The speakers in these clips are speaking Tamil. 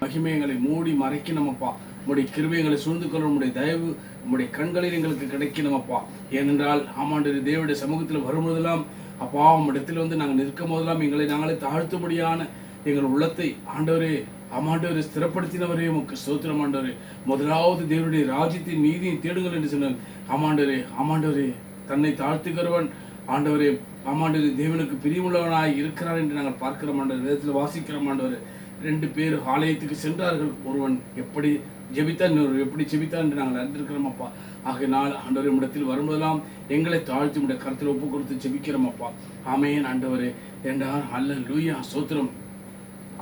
மகிமைகளை மூடி மறைக்கணுமப்பா. உம்முடைய கிருபைகளை சூழ்ந்து கொள்ள உம்முடைய தயவு உம்முடைய கண்களில் எங்களுக்கு கிடைக்கணுமப்பா. ஏனென்றால் ஆமாண்டவரே, தேவனுடைய சமூகத்தில் வரும்போதெல்லாம் அப்பா உம்மிடத்தில் நாங்கள் நிற்கும் போதெல்லாம் எங்களை நாங்களே தாழ்த்தும்படியான எங்கள் உள்ளத்தை ஆண்டவரே ஆமாண்டவரை ஸ்திரப்படுத்தினவரே உமக்கு ஸ்தோத்திரம் ஆண்டவரே. முதலாவது தேவனுடைய ராஜ்யத்தின் நீதியை தேடுங்கள் என்று சொன்னார். ஆமாண்டவரே தன்னை தாழ்த்துகிறவன் ஆண்டவரே ஆமாண்டவரே தேவனுக்கு பிரியமுள்ளவனாய் இருக்கிறார் என்று நாங்கள் பார்க்கிறோம் ஆண்டவர். வேதத்தில் வாசிக்கிறோம் ஆண்டவர். 2 பேர் ஆலயத்துக்கு சென்றார்கள். ஒருவன் எப்படி ஜெபித்தான், இன்னொரு எப்படி ஜெபித்தான் என்று நாங்கள் அறிந்திருக்கிறோம் அப்பா. ஆகையினால் ஆண்டவரே உம்மிடத்தில் வரும்போதெல்லாம் எங்களை தாழ்த்தி உடைய கருத்தில் ஒப்பு கொடுத்து ஜெபிக்கிறோம் அப்பா. ஆமென் ஆண்டவரே. என்றால் அல்லேலூயா ஸ்தோத்திரம்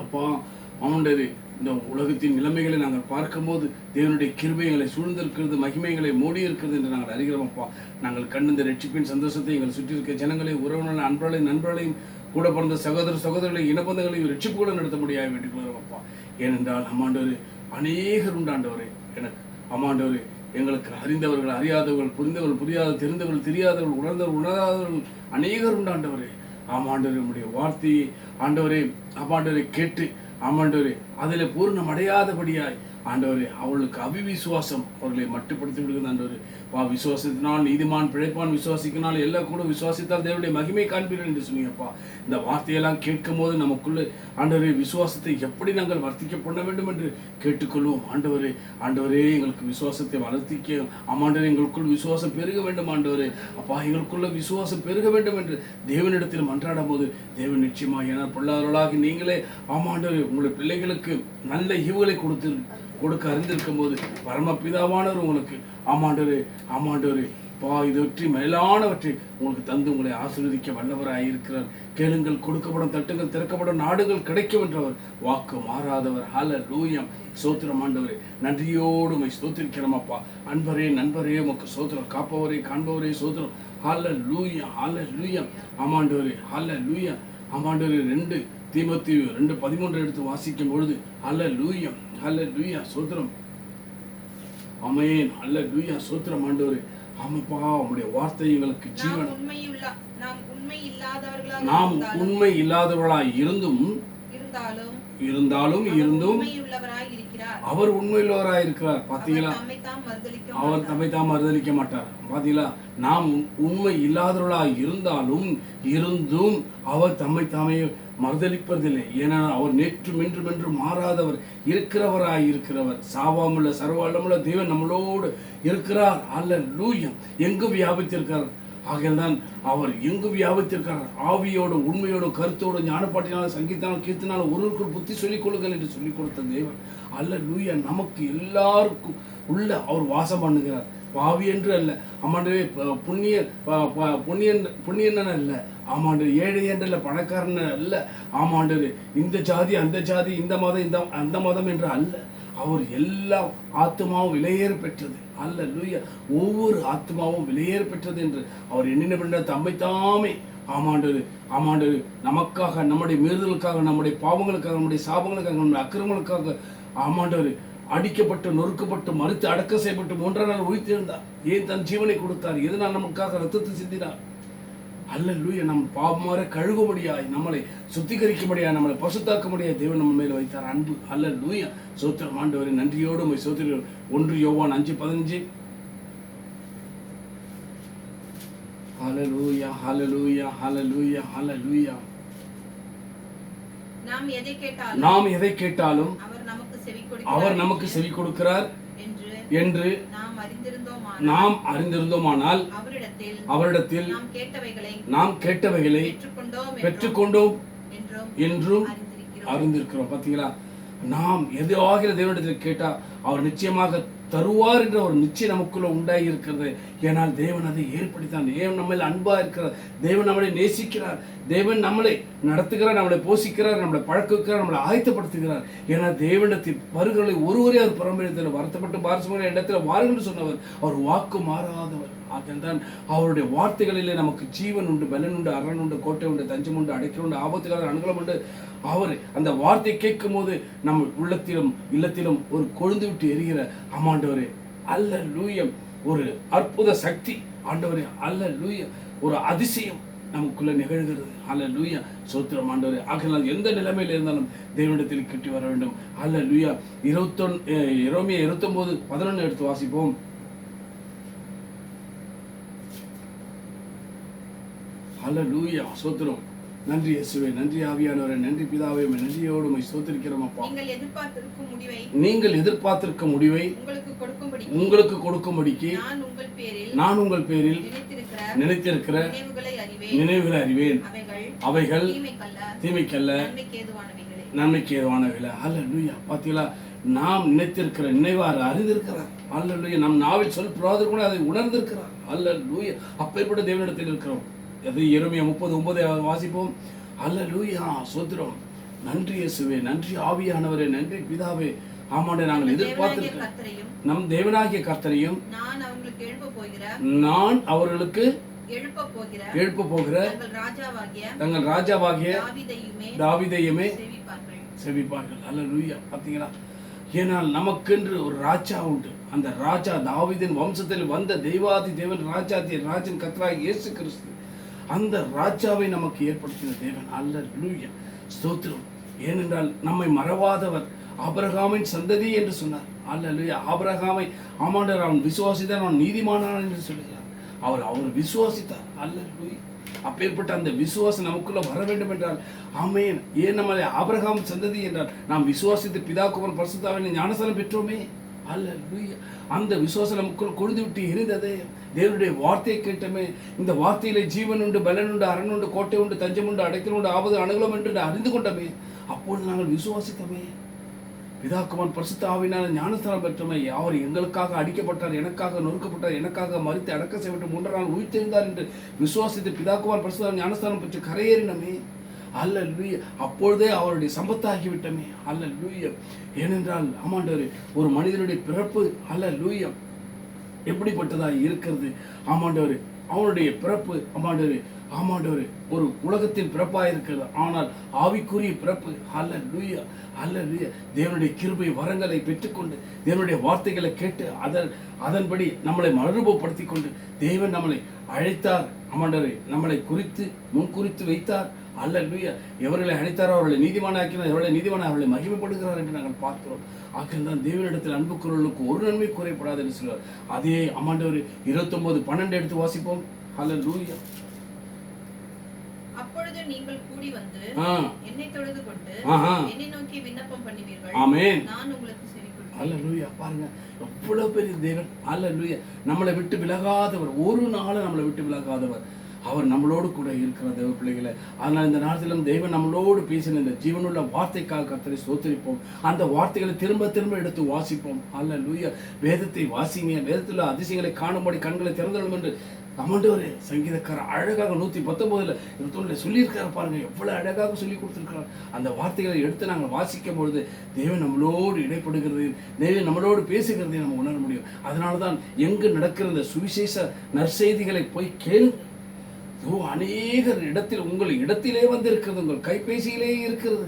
அப்பா. ஆண்டவரே, இந்த உலகத்தின் நிலைமைகளை நாங்கள் பார்க்கும்போது தேவனுடைய கிருபைகளை சூழ்ந்திருக்கிறது, மகிமைகளை மூடி இருக்கிறது என்று நாங்கள் அறிகிறோம் அப்பா. நாங்கள் கண்ணிந்த ரட்சிப்பின் சந்தோஷத்தை எங்கள் சுற்றி இருக்க ஜனங்களை, உறவினர்கள், அன்பர்களையும் நண்பர்களையும், கூட பிறந்த சகோதரர்களையும் இனபந்தங்களையும் ரட்சிப்புகளை நடத்த முடியாது வேண்டிக் கொள்கிறோம் அப்பா. ஏனென்றால் அம்மாண்டவரே அநேகர் உண்டாண்டவரே எனக்கு அம்மாண்டவரே எங்களுக்கு அறிந்தவர்கள், அறியாதவர்கள், புரிந்தவர்கள், புரியாத, தெரிந்தவர்கள், தெரியாதவர்கள், உணர்ந்தவர்கள், உணராதவர்கள் அநேகர் உண்டாண்டவரே. ஆமாண்டவரே உம்முடைய வார்த்தையை ஆண்டவரே ஆமாண்டவரை கேட்டு ஆமாண்டவரே அதில் பூர்ணம் அடையாதபடியாய் ஆண்டவரே அவர்களுக்கு அவிவிசுவாசம் அவர்களை மட்டுப்படுத்தி விடுகிறது ஆண்டவரே. விசுவாசத்தினால் நீதிமான் பிழைப்பான், விசுவாசிக்கினால் எல்லாம் கூட விசுவாசித்தால் தேவனுடைய மகிமை காண்பீர்கள் என்று சொன்னீங்கப்பா. இந்த வார்த்தையெல்லாம் கேட்கும் போது நமக்குள்ள ஆண்டவரே விசுவாசத்தை எப்படி நாங்கள் வர்த்திக்க பண்ண வேண்டும் என்று கேட்டுக்கொள்வோம் ஆண்டவரே எங்களுக்கு விசுவாசத்தை வளர்த்திக்க ஆமாண்டவரே எங்களுக்குள் விசுவாசம் பெருக வேண்டும் ஆண்டவரே. அப்பா எங்களுக்குள்ள விசுவாசம் பெருக வேண்டும் என்று தேவனிடத்தில் மன்றாடும் போது தேவன் நிச்சயமாக என பொல்லாதவர்களாகி நீங்களே ஆமாண்டவரே உங்களுடைய பிள்ளைகளுக்கு நல்ல ஈவுகளை கொடுக்க அறிந்திருக்கும் போது பரமபிதாவானவர் உங்களுக்கு ஆமாண்டவரே இதொற்றி மேலானவற்றை உங்களுக்கு தந்து உங்களை ஆசீர்வதிக்க வல்லவராய் இருக்கிறார். கேளுங்கள் கொடுக்கப்படும், தட்டுங்கள் திறக்கப்படும், நாடுகள் கிடைக்கும் என்றவர் வாக்கு மாறாதவர். ஹல்லேலூயா ஸ்தோத்திரம் ஆண்டவரே. நன்றியோடு உம்மை ஸ்தோத்திரிக்கிறோம் அப்பா. அன்பரே நண்பரே உமக்கு ஸ்தோத்திரம். காப்பவரே காண்பவரே ஸ்தோத்திரம். ஹல்லேலூயா ஆமாண்டவரே. ஹல்லேலூயா ஆமாண்டவரே. 2 தீமோத்தேயு 2:13 எடுத்து வாசிக்கும் பொழுது ஹல்லேலூயா ஸ்தோத்திரம். ஆமென் ஹல்லேலூயா ஸ்தோத்திரம் ஆண்டவரே. ஆமாப்பா உம்முடைய வார்த்தை எங்களுக்கு ஜீவன். நாம் உண்மை இல்லாதவர்களாய் இருந்தும் அவர் உண்மையுள்ளவராய் இருக்கிறார். பாத்தீங்களா, அவர் தம்மை தாம் மறுதலிக்க மாட்டார். பாத்தீங்களா, நாம் உண்மை இல்லாதவர்களாய் இருந்தும் அவர் தம்மை தாமே மறுதலிப்பதில்லை. ஏனால் அவர் நேற்றும் என்றும் மாறாதவர், இருக்கிறவர், சாவாமுள்ள சர்வவல்லமுள்ள தேவன் நம்மளோடு இருக்கிறார். அல்லேலூயா. எங்கும் வியாபித்திருக்கிறார். ஆகையால்தான் அவர் எங்கு வியாபித்திருக்கிறார். ஆவியோடு உண்மையோடு கருத்தோடு ஞானப்பாட்டினாலும் சங்கீதனாலும் கீர்த்தனாலும் ஒருவருக்குள் புத்தி சொல்லிக் கொள்ளுங்கள் என்று சொல்லிக் கொடுத்த தேவன். அல்லேலூயா. நமக்கு எல்லாருக்கும் உள்ள அவர் வாசம் பண்ணுகிறார். பாவி என்று அல்ல ஆமாண்டவே, புண்ணியன் அல்ல ஆமாண்டு, ஏழை என்றல்ல, பணக்காரன் அல்ல ஆமாண்டு, இந்த ஜாதி அந்த ஜாதி, இந்த மதம் அந்த மதம் என்று அல்ல. அவர் எல்லா ஆத்மாவும் விலையேற பெற்றது. அல்லேலூயா. ஒவ்வொரு ஆத்மாவும் விலையேற பெற்றது என்று அவர் எண்ணின தம்மை தாமே ஆமாண்டு நமக்காக, நம்முடைய மீறுதலுக்காக, நம்முடைய பாவங்களுக்காக, நம்முடைய சாபங்களுக்காக, நம்முடைய அக்கிரமங்களுக்காக ஆமாண்டவர் அடிக்கப்பட்டு நொறுக்கப்பட்டு மறுத்து அடக்க செய்யப்பட்டு 3ஆம் நாள் உயிர்த்தெழுந்தார். ஏன் தன் ஜீவனை கொடுத்தார்? எதனால் நமக்காக ரத்தத்தை சிந்தினார்? அல்லேலூயா. நம் பாவமாற கழுகும்படியாய், நம்மளை சுத்திகரிக்கும்படியாய், நம்மளை பசுத்தாக்கும்படியாய் தேவன் நம்ம மேல வைத்தார் அன்பு. அல்லேலூயா ஸ்தோத்திரம் ஆண்டவரே. நன்றியோடு உம்மை ஸ்தோத்திரிக்கிறோம். 1 யோவான் 5:15. ஹல்லேலூயா ஹல்லேலூயா ஹல்லேலூயா ஹல்லேலூயா. நாம் எதை கேட்டாலும் அவர் நமக்கு செவி கொடுக்கிறார் என்று நாம் அறிந்திருந்தோமானால் அவரிடத்தில் நாம் கேட்டவைகளை பெற்றுக்கொண்டோம் என்றும் அறிந்திருக்கிறோம். பார்த்தீங்களா, நாம் எது ஆகிற தேவனிடத்தில் கேட்டா அவர் நிச்சயமாக தருவார் என்ற ஒரு நிச்சயம் நமக்குள்ள உண்டாகி இருக்கிறது. ஏனால் தேவன் அதை ஏற்படுத்தான். தேவன் நம்மள அன்பா இருக்கிறார். தேவன் நம்மளை நேசிக்கிறார். தேவன் நம்மளை நடத்துகிறார், நம்மளை போஷிக்கிறார், நம்மளை பழக்குகிறார், நம்மளை ஆயத்தப்படுத்துகிறார். ஏன்னா தேவனிடத்தில் வருகளை ஒருவரே அவர் பரம்பரையில் வருத்தப்பட்டு பாரசமான இடத்துல வாருங்கள் சொன்னவர். அவர் வாக்கு மாறாதவர். ஆகத்தான் அவருடைய வார்த்தைகளிலே நமக்கு ஜீவன் உண்டு, பலன் உண்டு, அரண் உண்டு, கோட்டை உண்டு, தஞ்சம் உண்டு, அடைக்கல் உண்டு, ஆபத்துக்காக அனுகூலம் உண்டு. அவர் அந்த வார்த்தை கேட்கும் போது நம்ம உள்ளத்திலும் இல்லத்திலும் ஒரு கொழுந்து விட்டு எரிகிற ஆமாண்டவரே அல்லேலூயா ஒரு அற்புத சக்தி ஆண்டவரே அல்லேலூயா ஒரு அதிசயம் நமக்குள்ள நிகழ்கிறது. அல்லேலூயா, ஸ்தோத்திரம் ஆண்டவரே. ஆகையால் எந்த நிலைமையில் இருந்தாலும் தேவனிடத்தில் கிட்டி வர வேண்டும். அல்லேலூயா. 29:11 எடுத்து வாசிப்போம். அல்லேலூயா, ஸ்தோத்திரம். நன்றி இயேசுவே, நன்றி ஆவியானவரே, நன்றி பிதாவே, நன்றியோடு உம்மை ஸ்தோத்திரிக்கிறோம் அப்பா. நீங்கள் எதிர்பார்த்திருக்கும் முடிவை உங்களுக்கு கொடுக்கும்படிக்கு நான் உங்கள் பேரில் நினைத்திருக்கிற நினைவுகளை அறிவேன். அவைகள் தீமைக்கல்ல, நன்மைக்கு ஏதுவானவைகள. அல்லேலூயா. பாத்தீங்களா, நாம் நினைத்திருக்கிற நினைவாறு அறிந்திருக்கிறார். அல்லேலூயா. நம் நாவில் சொல் புறாதர் கூட அதை உணர்ந்திருக்கிறார். அல்லேலூயா. அப்பேற்பட்ட தேவனிடத்தில் இருக்கிறோம். அது எரேமியா 30:9 வாசிப்போம். அல்லேலூயா, ஸ்தோத்திரம். நன்றி இயேசுவே, நன்றி ஆவியானவரே, நன்றி பிதாவே. ஆமாண்டே, நாங்கள் எதிர்பார்த்திருக்கிற நம் தேவனாகிய கர்த்தரையும் நான் அவர்களுக்கு எழுப்ப போகிற தங்கள் ராஜாவாகிய தாவீதையுமே செவிப்பார்கள். அல்லேலூயா. பாத்தீங்களா, ஏனால் நமக்கென்று ஒரு ராஜா உண்டு. அந்த ராஜா தாவீதின் வம்சத்தில் வந்த தெய்வாதி தேவன், ராஜன் கர்த்தராகிய இயேசு கிறிஸ்து. அந்த ராஜாவை நமக்கு ஏற்படுத்தின தேவன். அல்லேலூயா, ஸ்தோத்திரம். ஏனென்றால் நம்மை மறவாதவர், ஆபிரகாமின் சந்ததி என்று சொன்னார். அல்லேலூயா. ஆபிரகாமை ஆமாண்டவர் அவன் விசுவாசித்தார், அவன் நீதிமானான் என்று சொல்லுகிறார். அவர் விசுவாசித்தார். அல்லேலூயா. அப்பேற்பட்ட அந்த விசுவாசம் நமக்குள்ள வர வேண்டும் என்றால், ஆமென். ஏன் நம்மளை ஆபிரகாம் சந்ததி என்றால் நாம் விசுவாசித்து பிதா குமாரன் பரிசுத்தாவின் ஞானஸ்நானம் பெற்றோமே. அல்லேலூயா. அந்த விசுவாசம் நமக்குள் கொழுந்து விட்டு இருந்ததே. தேவனுடைய வார்த்தையை கேட்டமே. இந்த வார்த்தையில ஜீவன் உண்டு, பலன் உண்டு, அரண் உண்டு, கோட்டை உண்டு, தஞ்சம் உண்டு, அடைக்கல் உண்டு, ஆபத்து அணுகலம் என்று அறிந்து கொண்டமே. அப்பொழுது நாங்கள் விசுவாசித்தோமே. பிதாக்குமான் பரிசுத்த ஆவியினால் ஞானஸ்நானம் பெற்றோமே. அவர் எங்களுக்காக அடிக்கப்பட்டார், எனக்காக நொறுக்கப்பட்டார், எனக்காக மரித்து அடக்க செய்யப்பட்டு 3 நாள் உயிர்த்தெழுந்தார் என்று விசுவாசித்து பிதாக்குமான் பரிசுத்த ஞானஸ்நானம் பெற்று கரையேறினமே. அல்லேலூயா. அப்பொழுதே அவருடைய சம்பத்தாகிவிட்டமே. அல்லேலூயா. ஏனென்றால் ஆமாண்டவரே, ஒரு மனிதனுடைய பிறப்பு அல்லேலூயா எப்படிப்பட்டதாக இருக்கிறது. ஆமாண்டவரே, அவனுடைய பிறப்பு ஆமாண்டவரே ஒரு உலகத்தின் பிறப்பாக இருக்கிறது. ஆனால் ஆவிக்குரிய பிறப்பு. அல்லேலூயா, அல்லேலூயா. தேவனுடைய கிருபை வரங்களை பெற்றுக்கொண்டு, தேவனுடைய வார்த்தைகளை கேட்டு அதன்படி நம்மளை மறுரூபப்படுத்தி கொண்டு தேவன் நம்மளை அழைத்தார். ஆமாண்டவரே, நம்மளை முன்குறித்து வைத்தார். அல்லேலூயா. எவர்களை அழைத்தாரோ அவர்களை நீதிமானாக்கினார், எவர்களை நீதிமான அவர்களை மகிமைப்படுகிறார் என்று நாங்கள் பார்க்கிறோம். ஆகிய தான் தேவனிடத்தில் அன்பு கூறுவர்களுக்கு ஒரு நன்மை குறைப்படாது என்று சொல்வார். அதே ஆமாண்டவர் 29:12 எடுத்து வாசிப்போம். அல்லேலூயா. அப்பொழுது நீங்கள் கூடி வந்து என்னை தொழுது கொண்டு என்னை நோக்கி விண்ணப்பம் பண்ணுவீர்கள். ஆமென். நான் உங்களுக்கு செவி கொடுப்பேன். அல்லேலூயா. பாருங்க, எவ்வளவு பெரிய தேவன். அல்லேலூயா. நம்மளை விட்டு விலகாதவர், ஒரு நாள் நம்மளை விட்டு விலகாதவர். அவர் நம்மளோடு கூட இருக்கிற தேவ பிள்ளைகளை. ஆனால் இந்த நாட்டிலும் தெய்வம் நம்மளோடு பேசின இந்த ஜீவனுள்ள வார்த்தைக்காக கர்த்தரை ஸ்தோத்திரிப்போம். அந்த வார்த்தைகளை திரும்ப திரும்ப எடுத்து வாசிப்போம். அல்லேலூயா. வேதத்தை வாசிங்க. வேதத்தில் அதிசயங்களை காணும்படி கண்களை திறந்துடும் என்று ஆண்டவரே சங்கீதக்காரர் அழகாக 119:21 சொல்லியிருக்காரு. பாருங்க, எவ்வளவு அழகாக சொல்லி கொடுத்திருக்கிறார். அந்த வார்த்தைகளை எடுத்து நாங்கள் வாசிக்கும் பொழுது தேவன் நம்மளோடு இடைப்படுகிறது, தேவன் நம்மளோடு பேசுகிறதை நம்ம உணர முடியும். அதனால்தான் எங்கு நடக்கிற இந்த சுவிசேஷ நற்செய்திகளை போய் கேளுங்க. அநேகர் இடத்தில் உங்கள் இடத்திலே வந்து இருக்கிறது, உங்கள் கைபேசியிலே இருக்கிறது.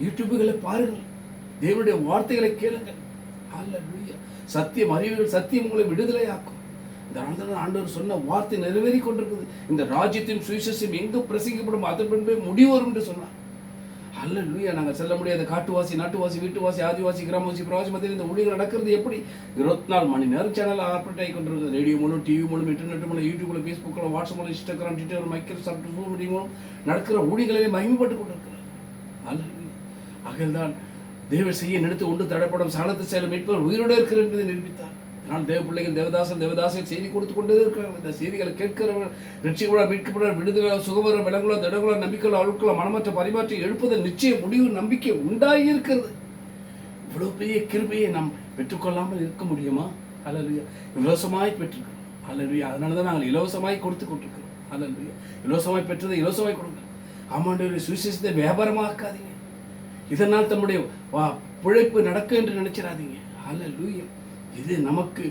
யூடியூபுகளை பாருங்கள், தேவனுடைய வார்த்தைகளை கேளுங்கள். அல்லேலூயா. சத்தியம் அறிவுகள், சத்தியம் உங்களை விடுதலை ஆக்கும். இந்த ஆண்டவர் சொன்ன வார்த்தை நிறைவேறி கொண்டிருக்குது. இந்த ராஜ்யத்தின் சுவிசேஷம் எங்கு பிரசங்கிக்கப்படும் அதன் பின்பே முடிவு வரும் என்று சொன்னார். அல்லேலூயா. நாங்கள் செல்ல முடியாத காட்டுவாசி, நாட்டுவாசி, வீட்டுவாசி, ஆதிவாசி, கிராமவாசி, பிரவாசி மத்தியில் இந்த ஊழியர்கள் நடக்கிறது எப்படி? 24 மணி நேரம் சேனல் ஆப்ரேட் ஆகி கொண்டிருக்கிறது. ரேடியோ மூலம், டிவி மூலம், இன்டர்நெட் மூலம், யூடியூப்ல, ஃபேஸ்புக்கில், வாட்ஸ்அப் மூலம், Instagram, Twitter, Microsoft, zoom meeting மூலம் நடக்கிற ஊழியர்களை மகிமைப்பட்டு கொண்டிருக்கிறார். அல்லேலூயா. ஆகையால்தான் தேவன் செய்ய நினைத்து ஒன்று தடைப்படும் சாலத்தை செயலும் மீட்பவர் உயிரோடு இருக்கிற என்பதை நிரூபித்தார். நான் தேவ பிள்ளைகள் தேவதாசன் செய்தி கொடுத்து கொண்டே இருக்கிறார்கள். இந்த செய்திகளை கேட்கிறவர்கள் ரட்சிக்கப்பட, மீட்கப்பட, விடுதலை, சுகவர, விலங்குகளோ, திடங்களோ, நம்பிக்கைகளோ, அழுக்களோ, மனமற்ற பரிமாற்றி எழுப்புதல் நிச்சயம் முடிவு நம்பிக்கை உண்டாகி இருக்கிறது. இவ்வளவு பெரிய கிருபையை நாம் பெற்றுக்கொள்ளாமல் இருக்க முடியுமா? அல்லேலூயா. இலவசமாய் பெற்றிருக்கிறோம். அல்லேலூயா. அதனாலதான் நாங்கள் இலவசமாய் கொடுத்து கொண்டிருக்கிறோம். அல்லேலூயா. இலவசமாய் பெற்றதை இலவசமாய் கொடுங்க. ஆமாண்டவருடைய சுவிசேஷத்தை வியாபாரமாக்காதீங்க. இதனால் தம்முடைய பிழைப்பு நடக்க என்று நினைச்சிடாதீங்க. அல்லேலூயா. இது நமக்கு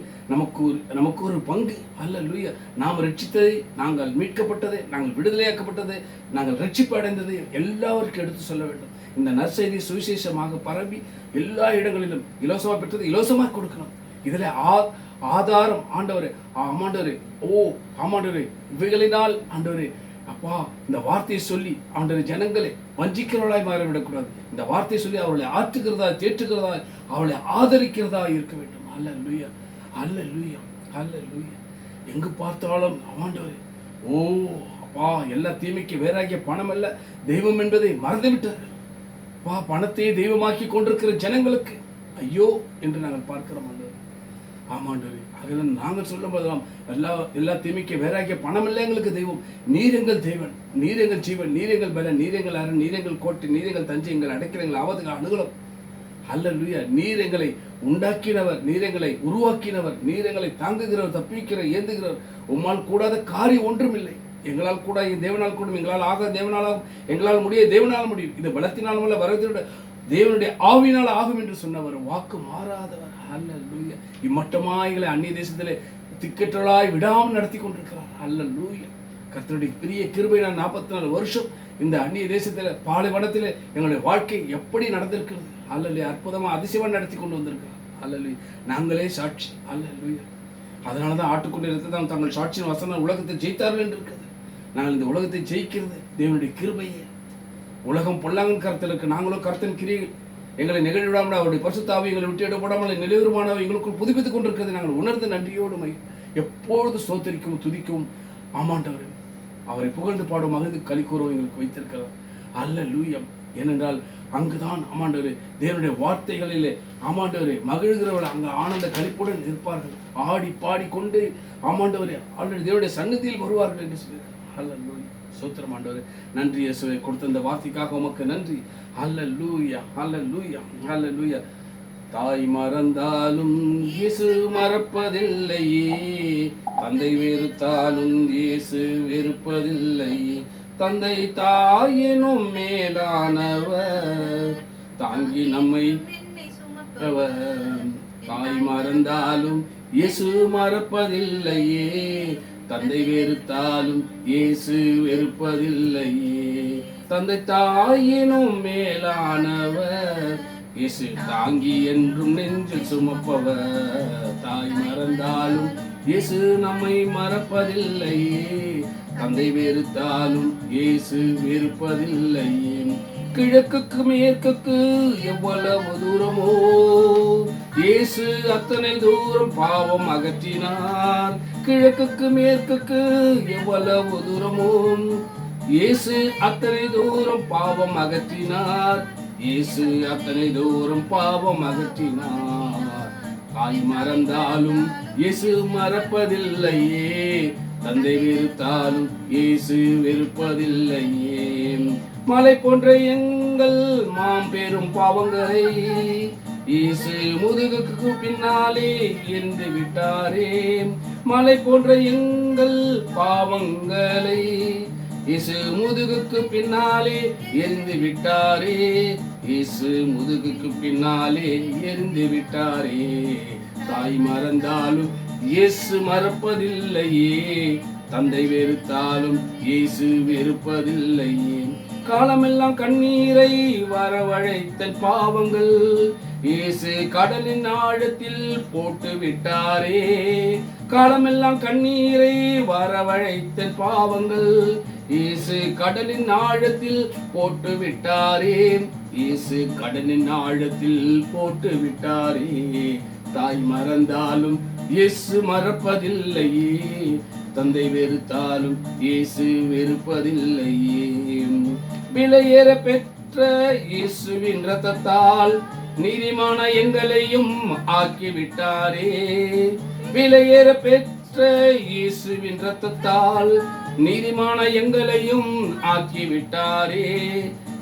ஒரு பங்கு. அல்லேலூயா. நாம் ரட்சித்ததை, நாங்கள் மீட்கப்பட்டதை, நாங்கள் விடுதலையாக்கப்பட்டதை, நாங்கள் ரட்சிப்பு அடைந்ததை எல்லாருக்கும் எடுத்து சொல்ல வேண்டும். இந்த நற்செய்தி சுவிசேஷமாக பரவி எல்லா இடங்களிலும் இலவசமாக பெற்றதை இலவசமாக கொடுக்கணும். இதில் ஆதாரம் ஆண்டவரே, ஆமாண்டவரே, ஆமாண்டவரே, இவைகளினால் ஆண்டவரே அப்பா இந்த வார்த்தையை சொல்லி அவனுடைய ஜனங்களை வஞ்சிக்கிறவளாய் மாறிவிடக்கூடாது. இந்த வார்த்தையை சொல்லி அவளை ஆற்றுகிறதா, தேற்றுகிறதா, அவளை ஆதரிக்கிறதா இருக்க வேண்டும். அல்லேலூயா, அல்லேலூயா, அல்லேலூயா. எங்கு பார்த்தாலும் ஆண்டவரே, ஓ அப்பா, எல்லா தீமைக்கு வேறாகிய பணம் அல்ல தெய்வம் என்பதை மறந்து விட்டார்கள். அப்பா, பணத்தையே தெய்வமாக்கி கொண்டிருக்கிற ஜனங்களுக்கு ஐயோ என்று நாங்கள் பார்க்கிறோம் ஆண்டவரே. ஆமாண்டவரே, அதில் நாங்கள் சொல்லும் போதெல்லாம் எல்லா தீமைக்கு வேறாகிய பணம் இல்லை எங்களுக்கு தெய்வம். நீர் எங்கள் தேவன், நீர் எங்கள் ஜீவன், நீர் எங்கள் பலன், நீர் எங்கள் அரண், நீர் எங்கள் கோட்டை, நீர் எங்கள் தஞ்சை, எங்கள் அடைக்கிற எங்கள் ஆவதுக்கு அனுகூலம். அல்லேலூயா. நீர் எங்களை உண்டாக்கினவர், நீர் எங்களை உருவாக்கினவர், நீர் எங்களை தாங்குகிறவர், தப்பிக்கிறவர், ஏந்துகிறவர். உம்மால் கூடாத காரியம் ஒன்றும் இல்லை. எங்களால் கூட தேவனால் கூடும், எங்களால் ஆக தேவனாலும், எங்களால் முடிய தேவனால் முடியும். இது பலத்தினாலும் அல்ல, வரதோட தேவனுடைய ஆவினால் ஆகும் என்று சொன்னவர், வாக்கு மாறாதவர். அல்லேலூயா. இம்மட்டமாய்களை அந்நிய தேசத்திலே திக்கற்றலாய் விடாமல் நடத்தி கொண்டிருக்கிறார். அல்லேலூயா. கர்த்தருடைய பெரிய கிருபை. நான் 44 வருஷம் இந்த அந்நிய தேசத்தில் பாலைவனத்தில் எங்களுடைய வாழ்க்கை எப்படி நடந்திருக்கிறது. அல்லேலூயா. அற்புதமாக அதிசயமாக நடத்தி கொண்டு வந்திருக்கிறார். அல்லேலூயா. நாங்களே சாட்சி. அல்லேலூயா. அதனால தான் ஆட்டுக்குள்ளே தான் தங்கள் சாட்சியின் வசனம் உலகத்தை ஜெயித்தார்கள் என்று இருக்கிறது. நாங்கள் இந்த உலகத்தை ஜெயிக்கிறது தேவனுடைய கிருபையே. உலகம் பொல்லாங்கன் கருத்தில் இருக்கு, நாங்களும் கர்த்தன் கிரியைகள் எங்களை நிகழ்விடாமல் அவருடைய பரிசுத்த ஆவி எங்களை விட்டு இடப்படாமல் நிலைவருமானவை எங்களுக்குள் புதுப்பித்துக் கொண்டிருக்கிறது நாங்கள் உணர்ந்து நன்றியோடு எப்பொழுது ஸ்தோத்திரிக்கவும் துதிக்கவும் ஆமாண்டவர் அவரை புகழ்ந்து பாடும் மகிழ்ந்து களி கூறவும் எங்களுக்கு வைத்திருக்கிறார். அல்லேலூயா. ஏனென்றால் அங்குதான் ஆமாண்டவரே தேவனுடைய வார்த்தைகளிலே ஆமாண்டவரே மகிழ்கிறவர்கள் அங்கு ஆனந்த களிப்புடன் இருப்பார்கள். ஆடி பாடிக்கொண்டு ஆமாண்டவரே ஆல்ரெடி தேவனுடைய சன்னதியில் வருவார்கள் என்று சொல்லியிருக்கிறார். அல்லேலூயா. சோத்திரம் ஆண்டவரே. நன்றி இயேசுவே, கொடுத்த இந்த வார்த்தைக்காக உமக்கு நன்றி. அல்லேலூயா, அல்லேலூயா, அல்லேலூயா. தாய் மறந்தாலும் இயேசு மறப்பதில்லையே, தந்தை வெறுத்தாலும் இயேசு வெறுப்பதில்லையே. தந்தை தாயினும் மேலானவர், தாங்கி நம்மை தாய் மறந்தாலும் இயேசு மறப்பதில்லையே, தந்தை வெறுத்தாலும் இயேசு வெறுப்பதில்லையே. தந்தை தாயினும் மேலானவர், இயேசு தாங்கி என்றும் நெஞ்சில் சுமப்பவர். தாய் மறந்தாலும் இயேசு நம்மை மறப்பதில்லையே, தந்தை வெறுத்தாலும் இயேசு வெறுப்பதில்லையே. கிழக்குக்கு மேற்குக்கு எவ்வளவு தூரமோ இயேசு அத்தனை தூரம் பாவம் அகற்றினார். கிழக்குக்கு மேற்குக்கு எவ்வளவு தூரமோ இயேசு அத்தனை தூரம் பாவம் அகற்றினார். இயேசு அத்தனை தூரம் பாவம் அகற்றினார். தாய் மறந்தாலும் இயேசு மறப்பதில்லையே, தந்தை வெறுத்தாலும் இயேசு வெறுப்பதில்லையே. மலை போன்ற எங்கள் மாம்பெரும் பாவங்களை இயேசு முதுகுக்கு பின்னாலே எரிந்து விட்டாரே. மலை போன்ற எங்கள் பாவங்களை இயேசு முதுகுக்கு பின்னாலே எரிந்து விட்டாரே. இயேசு முதுகுக்கு பின்னாலே எரிந்து விட்டாரே. தாய் மறந்தாலும் இயேசு மறப்பதில்லையே, தந்தை வெறுத்தாலும் இயேசு வெறுப்பதில்லையே. காலமெல்லாம் கண்ணீரை வரவழைத்த பாவங்கள் இயேசு கடலின் ஆழத்தில் போட்டு விட்டாரே. காலமெல்லாம் கண்ணீரை வரவழைத்த பாவங்கள் இயேசு கடலின் ஆழத்தில் போட்டு விட்டாரே. இயேசு கடலின் ஆழத்தில் போட்டு விட்டாரே. தாய் மறந்தாலும் இயேசு மறப்பதில்லையே, தந்தை வெறுத்தாலும் இயேசு வெறுப்பதில்லையே. விலையேற பெற்ற இயேசுவின் இரத்தத்தால் நீதிமான எங்களையும் ஆக்கிவிட்டாரே. விலையேற பெற்ற இயேசுவின் இரத்தத்தால் நீதிமான எங்களையும் ஆக்கிவிட்டாரே.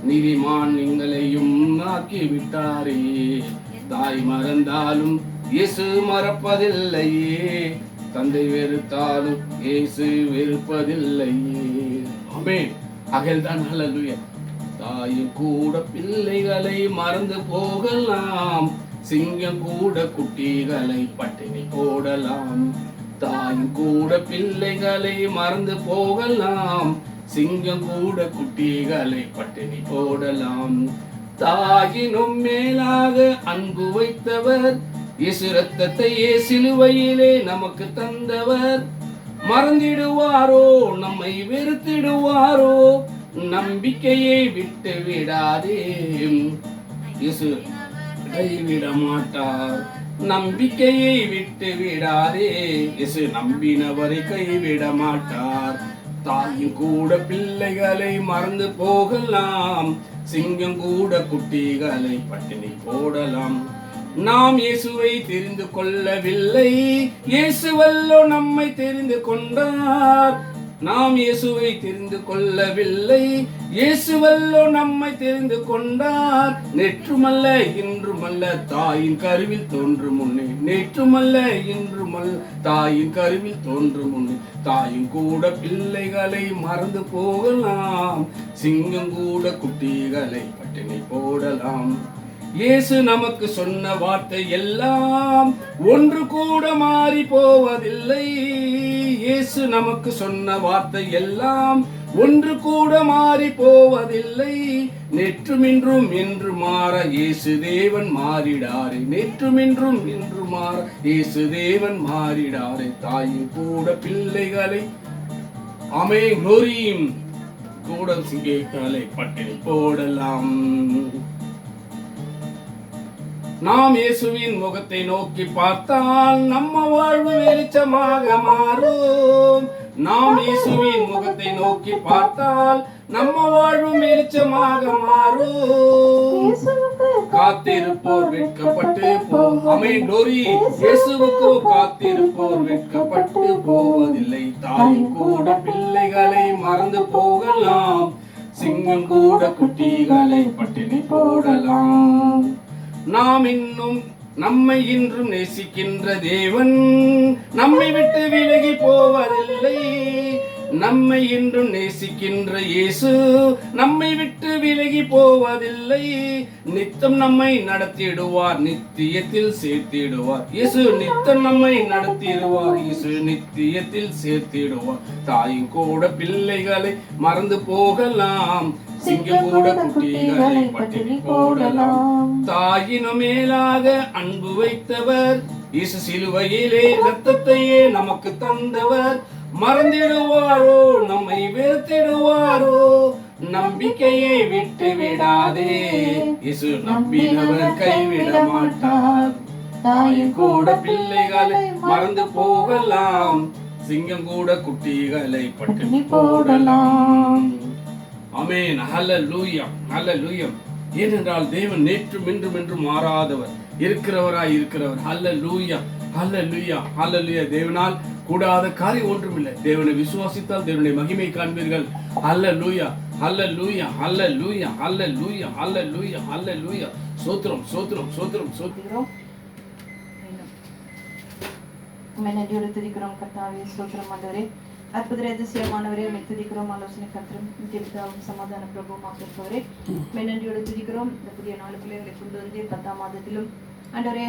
நீதிமான் எங்களையும் ஆக்கிவிட்டாரே. தாய் மறந்தாலும் இயேசு மறப்பதில்லையே, தந்தை வெறுத்தாலும் இயேசு வெறுப்பதில்லையே. ஆமென். அகல்தான். அல்லேலூயா. தாயும் கூட பிள்ளைகளை மறந்து போகலாம், சிங்கம் கூட குட்டிகளை பட்டினி போடலாம். தாயும் கூட பிள்ளைகளை மறந்து போகலாம், சிங்கம் கூட குட்டிகளை பட்டினி போடலாம். தாயினும் மேலாக அன்பு வைத்தவர், இயேசு இரத்தத்தையே சிலுவையிலே நமக்கு தந்தவர். மறந்திடுவாரோ, நம்மை வெறுத்திடுவாரோ, நம்பிக்கையை விட்டு விடாதே. இயேசு கைவிட மாட்டார், நம்பிக்கையை விட்டு விடாதே. இயேசு நம்பினவரை கைவிட மாட்டார். தாயும் கூட பிள்ளைகளை மறந்து போகலாம், சிங்கம் கூட குட்டிகளை பட்டினி போடலாம். நாம் இயேசுவை தெரிந்து கொள்ளவில்லை, இயேசுவல்லோ நம்மை தெரிந்து கொண்டார். நாம் இயேசுவை தெரிந்து கொள்ளவில்லை, இயேசுவல்லோ நம்மை தெரிந்து கொண்டார். நேற்றுமல்ல இன்றுமல்ல தாயின் கருவில் தோன்றும் முன்னே, நேற்றுமல்ல இன்றுமல்ல தாயின் கருவில் தோன்றும் முன்னே. தாயும் கூட பிள்ளைகளை மறந்து போகலாம், சிங்கம் கூட குட்டிகளை பட்டினி போடலாம். இயேசு நமக்கு சொன்ன வார்த்தை எல்லாம் ஒன்று கூட மாறி போவதில்லை. இயேசு நமக்கு சொன்ன வார்த்தை எல்லாம் ஒன்று கூட மாறி போவதில்லை. நேற்றும் இன்றும் என்று மாற இயேசு தேவன் மாறிடாரே, நேற்றும் இன்றும் என்று மாற இயேசு தேவன் மாறிடாரே. தாயும் கூட பிள்ளைகளை ஆமே குளோரியும் கூட சிங்கங்களை பட்டினி போடலாம். நாம் இயேசுவின் முகத்தை நோக்கி பார்த்தால் நம்ம வாழ்வு வெளிச்சமாக மாறும். நாம் இயேசுவின் முகத்தை நோக்கி பார்த்தால் நம்ம வாழ்வு வெளிச்சமாக மாறும். காத்திருப்போர் வெட்கப்பட்டு ஆமென் குளோரி. இயேசுவுக்கு காத்திருப்போர் வெட்கப்பட்டு போவதில்லை. தாயும் கூட பிள்ளைகளை மறந்து போகலாம், சிங்கம் கூட குட்டிகளை பட்டினி போடலாம். நாம் இன்னும் நம்மை இன்றும் நேசிக்கின்ற தேவன் நம்மை விட்டு விலகி போவதில்லை. நம்மை இன்றும் நேசிக்கின்ற இயேசு நம்மை விட்டு விலகி போவதில்லை. நித்தம் நம்மை நடத்திடுவார், நித்தியத்தில் சேர்த்திடுவார். இயேசு நித்தம் நம்மை நடத்திடுவார், இயேசு நித்தியத்தில் சேர்த்திடுவார். தாயும் கூட பிள்ளைகளை மறந்து போகலாம், சிங்கம் கூட குட்டிகளை பட்டினி போடலாம். தாயினும் மேலாக அன்பு வைத்தவர் இயேசு, சிலுவையிலே ரத்தத்தையே நமக்கு தந்தவர். மறந்திடுவாரோ, நம்மை வெறுத்திடுவாரோ, நம்பிக்கையை விட்டு விடாதே. இயேசு நம்பினவர் கைவிட மாட்டார். தாயும் கூட பிள்ளைகளை மறந்து போகலாம், சிங்கம் கூட குட்டிகளை பட்டினி போடலாம். ஆமென். ஹல்லேலூயா, ஹல்லேலூயா. ஏனென்றால் தேவன் நேற்றும் இன்றும் என்றும் மாறாதவர், இருக்கிறவராய் இருக்கிறவர். ஹல்லேலூயா, ஹல்லேலூயா, ஹல்லேலூயா. தேவனால் கூடாத காரியம் ஒன்றுமில்லை. தேவனை விசுவாசித்தால் தேவனுடைய மகிமை காண்பீர்கள். ஹல்லேலூயா, ஹல்லேலூயா, ஹல்லேலூயா, ஹல்லேலூயா, ஹல்லேலூயா, ஹல்லேலூயா. ஸ்தோத்திரம், ஸ்தோத்திரம், ஸ்தோத்திரம், ஸ்தோத்திரம். நன்றியோடு துதிக்கிறோம் கர்த்தாவே. ஸ்தோத்திரம் ஆண்டவரே. அற்புத அதிசயமானவரே, துதிக்கிறோம். ஆலோசனை கர்த்தரும் நித்தியபிதாவும் சமாதான பிரபுவுமாக இருப்பவரே, நன்றியோடு துதிக்கிறோம். இந்த புதிய நாலு பிள்ளைகளை கொண்டு வந்து 10ஆம் மாதத்திலும் ஆண்டவரே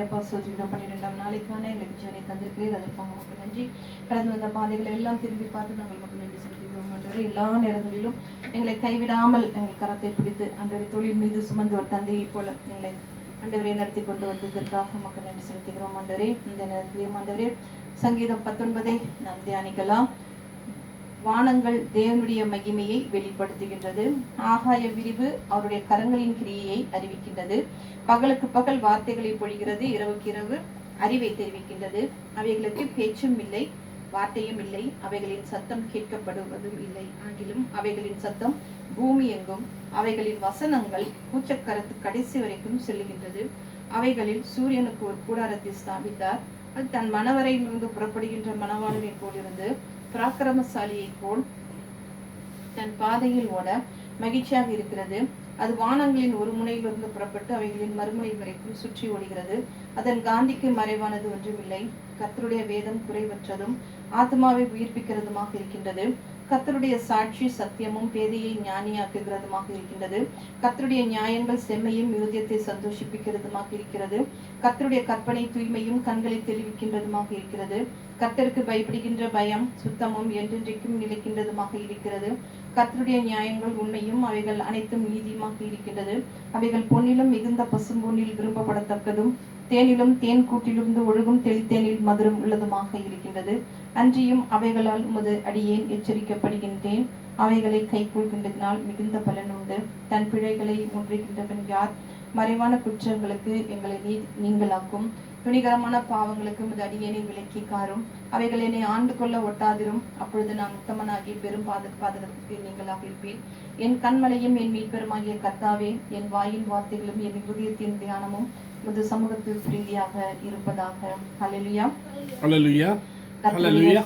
அப்பா சோதிக்கிறோம். 12ஆம் நாளைக்கான எங்களுக்கு ஜீவனை தந்திருக்கிறீர், அதற்காக நமக்கு நன்றி. கடந்து வந்த பாதைகளை எல்லாம் திரும்பி பார்த்து நாங்கள் நமக்கு நன்றி செலுத்துகிறோம். ஆண்டவரே, எல்லா நேரங்களிலும் எங்களை கைவிடாமல் எங்கள் கரத்தை பிடித்து ஆண்டவரே தொழில் மீது சுமந்து ஒரு தந்தையை போல எங்களை ஆண்டவரே நடத்தி கொண்டு வந்ததற்காக நமக்கு நன்றி செலுத்துகிறோம். ஆண்டவரே, இந்த நேரத்திலேயும் ஆண்டவரே சங்கீதம் 19 நாம் தியானிக்கலாம். வானங்கள் தேவனுடைய மகிமையை வெளிப்படுத்துகின்றது, ஆகாய விரிவு அவருடைய கரங்களின் கிரியையை அறிவிக்கின்றது. பகலுக்கு பகல் வார்த்தைகளை பொழிகிறது, இரவுக்கு இரவு அறிவை தெரிவிக்கின்றது. அவைகளுக்கு பேச்சும் இல்லை, வார்த்தையும் இல்லை, அவைகளின் சத்தம் கேட்கப்படுவதும் இல்லை. ஆகிலும் அவைகளின் சத்தம் பூமி எங்கும், அவைகளின் வசனங்கள் பூச்சக்கரத்து கடைசி வரைக்கும் செல்லுகின்றது. அவைகளில் சூரியனுக்கு ஒரு கூடாரத்தை ஸ்தாபித்தார். அது தன் மணவரையிலிருந்து புறப்படுகின்ற மணவாளனை போலிருந்து பராக்கிரமசாலியை போல் தன் பாதையில் ஓட மகிழ்ச்சியாக இருக்கிறது. அது வானங்களின் ஒரு முனையிலிருந்து புறப்பட்டு அவைகளின் மறுமுனை வரைக்கும் சுற்றி ஓடுகிறது. அதன் காந்திக்கு மறைவானது ஒன்றுமில்லை. கர்த்தருடைய வேதம் குறைவற்றதும் ஆத்மாவை உயிர்ப்பிக்கிறதுமாக இருக்கின்றது. கர்த்தருடைய சாட்சி சத்தியமும் பேதையை ஞானியாக்குகிறதுமாக இருக்கின்றது. கர்த்தருடைய நியாயங்கள் செம்மையும் இருதயத்தை சந்தோஷிப்பிக்கிறதுமாக இருக்கிறது. கர்த்தருடைய கற்பனை தூய்மையும் கண்களை தெளிவிக்கின்றதுமாக இருக்கிறது. கர்த்தருக்கு பயப்படுகின்ற பயம் சுத்தமும் என்றென்றைக்கும் நிலைக்கின்றதுமாக இருக்கிறது. கர்த்தருடைய நியாயங்கள் உண்மையும் அவைகள் அனைத்தும் நீதியுமாக இருக்கின்றது. அவைகள் பொன்னிலும் மிகுந்த பசும்பொன்னில் விரும்பப்படத்தக்கதும் தேனிலும் தேன் கூட்டிலிருந்து ஒழுகும் தெளித்தேனில் மதுரம் உள்ளதுமாக இருக்கின்றது. அன்றியும் அவைகளால் உமது அடியேன் எச்சரிக்கப்படுகின்றேன். அவைகளை கைக்கொள்கின்றதினால் மிகுந்த பலன் உண்டு. தன் பிழைகளை முன்றிக்கின்றவன் யார்? மறைவான குற்றங்களுக்கு எங்களை நீங்களாக்கும். துணிகரமான பாவங்களுக்கு உமது அடியேனை விலக்கி காரும். அவைகள் என்னை ஆண்டு கொள்ள ஒட்டாதிரும். அப்பொழுது நான் உத்தமனாகி பெரும் பாதகத்துக்கு நீங்களாக இருப்பேன். என் கண்மலையும் என் மீட்பெருமாகிய கர்த்தாவே, என் வாயின் வார்த்தைகளும் என் இருதயத்தின் தியானமும் உமது சமூகத்தில் பிரீதியாக இருப்பதாக. ஹல்லேலூயா. ஹல்லேலூயா. ஹல்லேலூயா.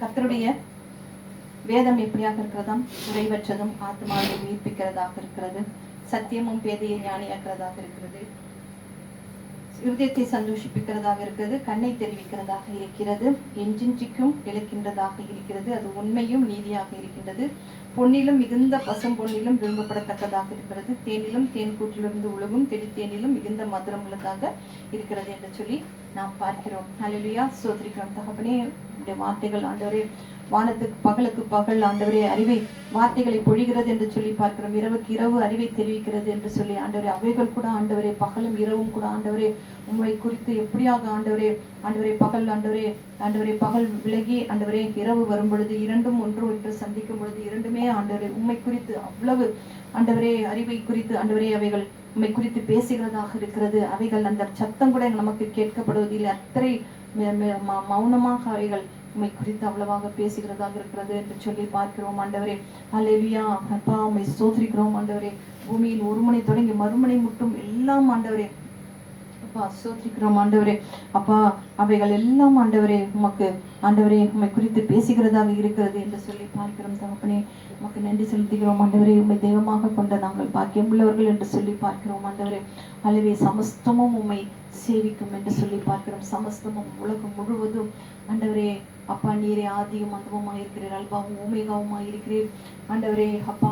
கர்த்தருடைய வேதம் எப்படியாக இருக்கிறதாம்? குறைவற்றதும் ஆத்மாவை உயிர்ப்பிக்கிறதாக இருக்கிறது. சத்தியமும் பேதையை ஞானியாக்கிறதாக இருக்கிறது. இருதயத்தை சந்தோஷிப்பிக்கிறதாக இருக்கிறது. கண்ணை தெரிவிக்கிறதாக இருக்கிறது. என்றென்றைக்கும் இழக்கின்றதாக இருக்கிறது. அது உண்மையும் நீதியாக இருக்கின்றது. பொன்னிலும் மிகுந்த பசும் பொன்னிலும் விரும்பப்படத்தக்கதாக இருக்கிறது. தேனிலும் தேன் கூட்டிலிருந்து உலகும் தெளித்தேனிலும் மிகுந்த மதுரம் உள்ளதாக இருக்கிறது என்று சொல்லி நாம் பார்க்கிறோம். ஹல்லேலூயா. ஸ்தோத்திரிக்கிறோம் தகப்பனே. உம்முடைய வார்த்தைகள் ஆண்டவரே வானத்துக்கு பகலுக்கு பகல் ஆண்டவரே அறிவை வார்த்தைகளை பொழிகிறது என்று சொல்லி பார்க்கிறோம். இரவுக்கு இரவு அறிவை தெரிவிக்கிறது என்று சொல்லி ஆண்டவரே அவைகள் கூட ஆண்டவரே பகலும் இரவும் கூட ஆண்டவரே உண்மை குறித்து எப்படியாக ஆண்டவரே பகல் ஆண்டவரே பகல் விலகி ஆண்டவரே இரவு வரும் பொழுது இரண்டும் ஒன்று ஒன்று சந்திக்கும் பொழுது இரண்டுமே ஆண்டவரே உண்மை குறித்து அவ்வளவு ஆண்டவரே அறிவை குறித்து ஆண்டவரே அவைகள் உண்மை குறித்து பேசுகிறதாக இருக்கிறது. அவைகள் அந்த சத்தம் கூட நமக்கு கேட்கப்படுவதில்லை. அத்தனை மௌனமாக அவைகள் உம்மை குறித்து அவ்வளவாக பேசுகிறதாக இருக்கிறது என்று சொல்லி பார்க்கிறோம் ஆண்டவரே. ஹல்லேலூயா. அப்பா உம்மை ஸ்தோத்திரிக்கிறோம் ஆண்டவரே. பூமியில் ஒரு முனை தொடங்கி மறுமுனை மட்டும் எல்லாம் ஆண்டவரே அப்பா ஸ்தோத்திரிக்கிறோம் ஆண்டவரே. அப்பா அவைகள் எல்லாம் ஆண்டவரே உமக்கு ஆண்டவரே உம்மை குறித்து பேசுகிறதாக இருக்கிறது என்று சொல்லி பார்க்கிறோம் தகப்பனே. உமக்கு நன்றி செலுத்துகிறோம் ஆண்டவரே. உம்மை தெய்வமாக கொண்ட நாங்கள் பாக்கியம் உள்ளவர்கள் என்று சொல்லி பார்க்கிறோம் ஆண்டவரே. அல்லவே சமஸ்தமும் உம்மை சேவிக்கும் என்று சொல்லி பார்க்கிறோம். சமஸ்தமும் உலகம் முழுவதும் ஆண்டவரே அப்பா நீரே ஆதியும் அந்தமுமாய் இருக்கிறீர். அல்பாவும் ஓமேகாவுமாய் இருக்கிறீர் ஆண்டவரே. அப்பா